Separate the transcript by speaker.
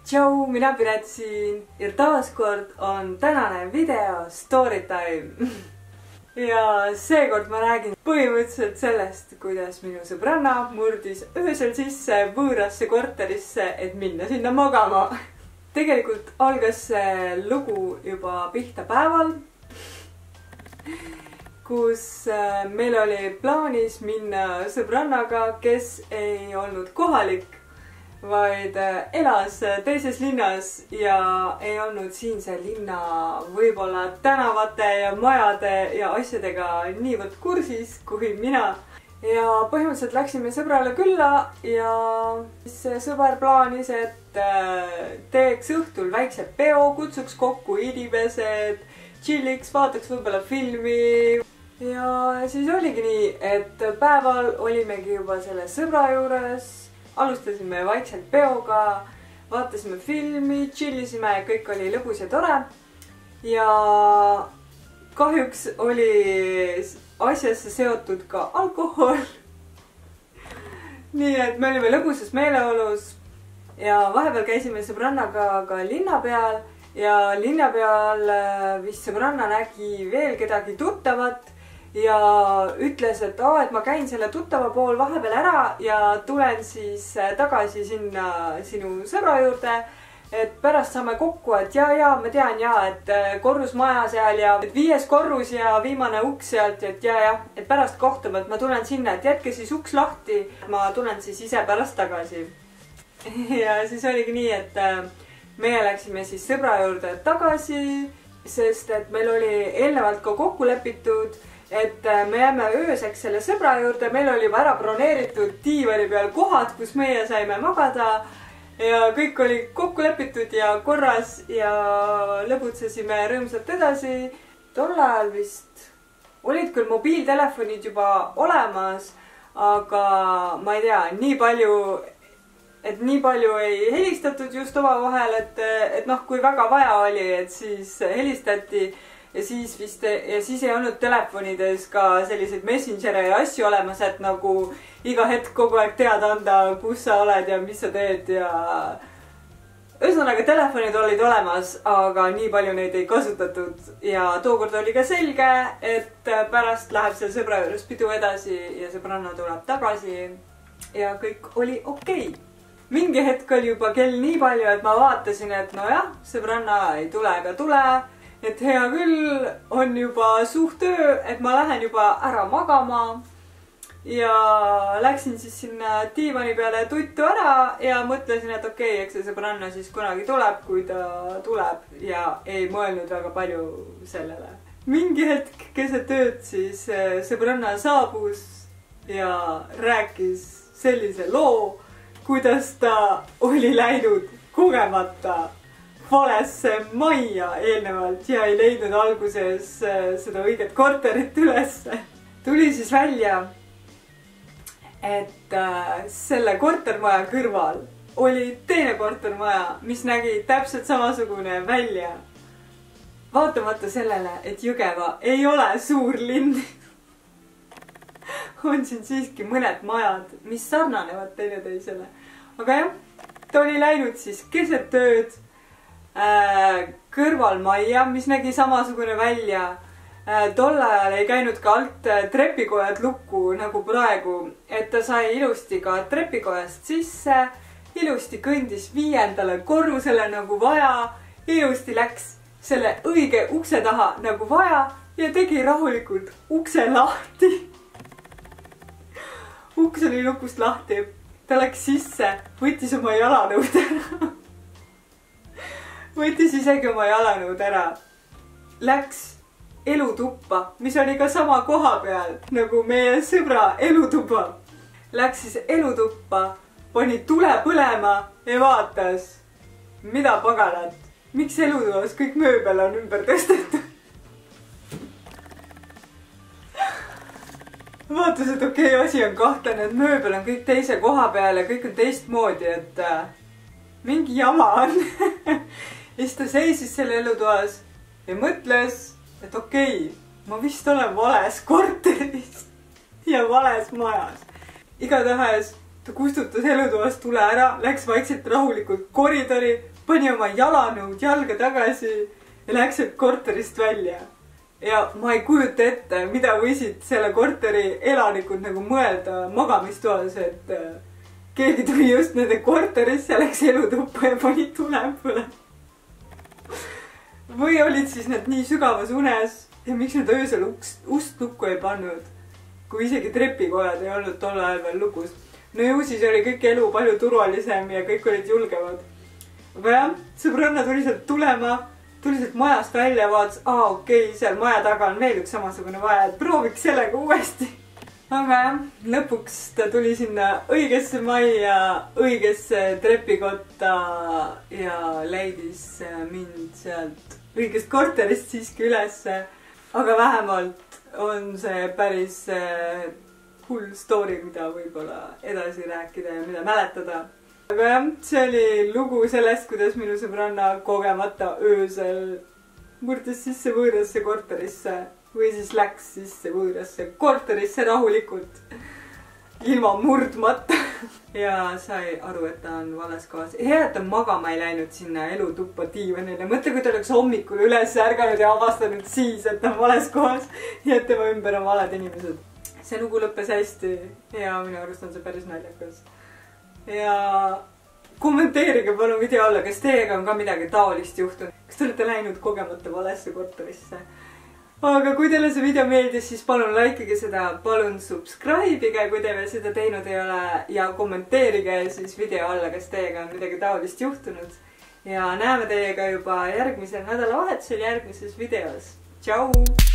Speaker 1: Tšau, mina Piret siin ja taaskord on tänane video Storytime. Ja seekord ma räägin põhimõtteliselt sellest, kuidas minu sõbranna murdis öösel sisse võõrasse korterisse, et minna sinna magama. Tegelikult algas see lugu juba pihta päeval, kus meil oli plaanis minna sõbrannaga, kes ei olnud kohalik, vaid elas teises linnas ja ei olnud siinse linna võib-olla tänavate ja majade ja asjadega niivõrd kursis kui mina. Ja põhimõtteliselt läksime sõbrale külla ja siis sõber plaanis, et teeks õhtul väikse peo, kutsuks kokku inimesed, chilliks, vaataks võib-olla filmi. Ja siis oligi nii, et päeval olimegi juba selle sõbra juures. Alustasime vaikselt peoga, vaatasime filmi, chillisime, kõik oli lõbus ja tore. Ja kahjuks oli asjasse seotud ka alkohol. Nii et me olime lõbusas meeleolus ja vahepeal käisime sõbrannaga ka linna peal. Ja linna peal vist sõbranna nägi veel kedagi tuttavat. Ja ütles, et ma käin selle tuttava pool vahepeal ära ja tulen siis tagasi sinna sinu sõbra juurde, et pärast saame kokku, et ma tean et korrusmaja seal ja 5. korrus ja viimane uks sealt, et et pärast kohtume, et ma tulen sinna, et jätke siis uks lahti, ma tulen siis ise pärast tagasi. Ja siis oligi nii, et meie läksime siis sõbra juurde tagasi, sest et meil oli eelnevalt ka kokku lepitud, et me jääme ööseks selle sõbra juurde, meil oli juba ära broneeritud diivani peal kohad, kus meie saime magada ja kõik oli kokku lepitud ja korras ja lõbutsesime rõõmsalt edasi. Tol ajal vist olid küll mobiiltelefonid juba olemas, aga ma ei tea, nii palju ei helistatud just omavahel, et kui väga vaja oli, et siis helistati. Ja siis ei olnud telefonides ka selliseid messengere ja asju olemas, et nagu iga hetk kogu aeg teada anda, kus sa oled ja mis sa teed ja... Ühesõnaga, telefonid olid olemas, aga nii palju neid ei kasutatud. Ja tookord oli ka selge, et pärast läheb seal sõbra juures pidu edasi ja sõbranna tuleb tagasi ja kõik oli okei. Mingi hetk oli juba kell nii palju, et ma vaatasin, et sõbranna ei tule ega tule. Et hea küll, on juba suht öö, et ma lähen juba ära magama ja läksin siis sinna diivani peale tuttu ära ja mõtlesin, et okei, eks see sõbranna siis kunagi tuleb, kui ta tuleb ja ei mõelnud väga palju sellele. Mingi hetk keset ööd siis sõbranna saabus ja rääkis sellise loo, kuidas ta oli läinud kogemata valesse majja eelnevalt ja ei leidnud alguses seda õiget korterit ülesse. Tuli siis välja, et selle kortermaja kõrval oli teine kortermaja, mis nägi täpselt samasugune välja. Vaatamata sellele, et Jõgeva ei ole suur linn, on siin siiski mõned majad, mis sarnanevad teineteisele. Aga jah, ta oli läinud siis keset ööd kõrvalmajja, mis nägi samasugune välja. Tol ajal ei käinud ka alt trepikojad lukku nagu praegu, et ta sai ilusti ka trepikojast sisse, ilusti kõndis 5. korrusele nagu vaja, ilusti läks selle õige ukse taha nagu vaja ja tegi rahulikult ukse lahti. Uks oli lukust lahti, ta läks sisse, võttis oma jalanõud ära. Võttis isegi oma jalanõud ära. Läks elutuppa, mis oli ka sama koha peal nagu meie sõbra elutuba. Läks siis elutuppa, pani tule põlema ja vaatas, mida paganat, miks elutuvas kõik mööbel on ümber tõstetud. Vaatas, et okei, asi on kahtlane, et mööbel on kõik teise koha peal ja kõik on teistmoodi, et mingi jama on. Ja siis ta seisis selle elutoas ja mõtles, et okei, ma vist olen vales korteris ja vales majas. Igatahes ta kustutas elutoast tule ära, läks vaikselt rahulikult koridori, pani oma jalanõud jalga tagasi ja läks sealt korterist välja. Ja ma ei kujuta ette, mida võisid selle korteri elanikud nagu mõelda magamistoas, et keegi tuli just nende korterisse, läks elutuppa ja pani tule põlema. Või olid siis nad nii sügavas unes ja miks nad öösel ust lukku ei pannud, kui isegi trepikojad ei olnud tol ajal veel lukus. No ju siis oli kõik elu palju turvalisem ja kõik olid julgemad. Aga jah, sõbranna tuli sealt tulema, tuli sealt majast välja, vaatas, okei, seal maja taga on veel üks samasugune vaja, et prooviks sellega uuesti. Aga jah, lõpuks ta tuli sinna õigesse majja, õigesse trepikotta ja leidis mind sealt õigest korterist siiski ülesse. Aga vähemalt on see päris hull story, mida võib-olla edasi rääkida ja mida mäletada. Aga jah, see oli lugu sellest, kuidas minu sõbranna kogemata öösel murdis sisse võõrasse korterisse või siis läks sisse võõrasse korterisse rahulikult ilma murdmata ja sai aru, et ta on vales kohas. Hea, et ta magama ei läinud sinna elutuppa diivanile. Mõtle, kui ta oleks hommikul üles ärganud ja avastanud siis, et ta on vales kohas ja et tema ümber on valed inimesed. See lugu lõppes hästi ja minu arust on see päris naljakas. Ja kommenteerige palun video alla, kas teiega on ka midagi taolist juhtunud. Kas te olete läinud kogemata valesse korterisse? Aga kui teile see video meeldis, siis palun likeige seda, palun subscribe'ige, kui te veel seda teinud ei ole ja kommenteerige siis video alla, kas teiega on midagi taolist juhtunud. Ja näeme teiega juba järgmisel nädalavahetusel järgmises videos. Tšau!